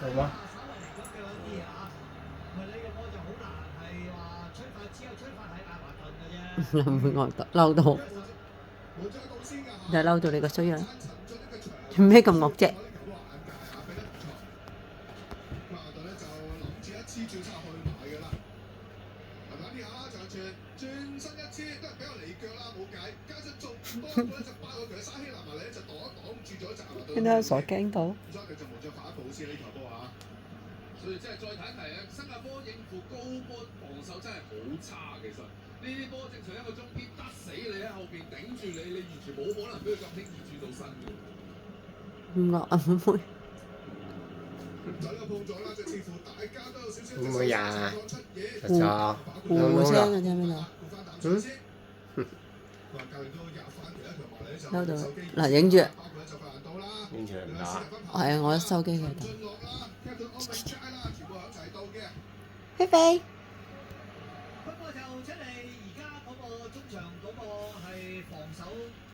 係嗎？唔會嬲到，就嬲到你個衰樣，做咩咁惡啫？見到傻驚到。所以即係再睇一睇啊，新加坡應付高波防守真係好差，其實呢啲波正常一個中堅得死你喺後邊頂住你，你完全冇可能俾佢咁輕易轉到身嘅。唔落啊，妹妹。會唔會呀？實呼在呼聲嘅啫，邊度？嬲到嗱，影住。完全唔打。係啊，我收機佢打。菲菲。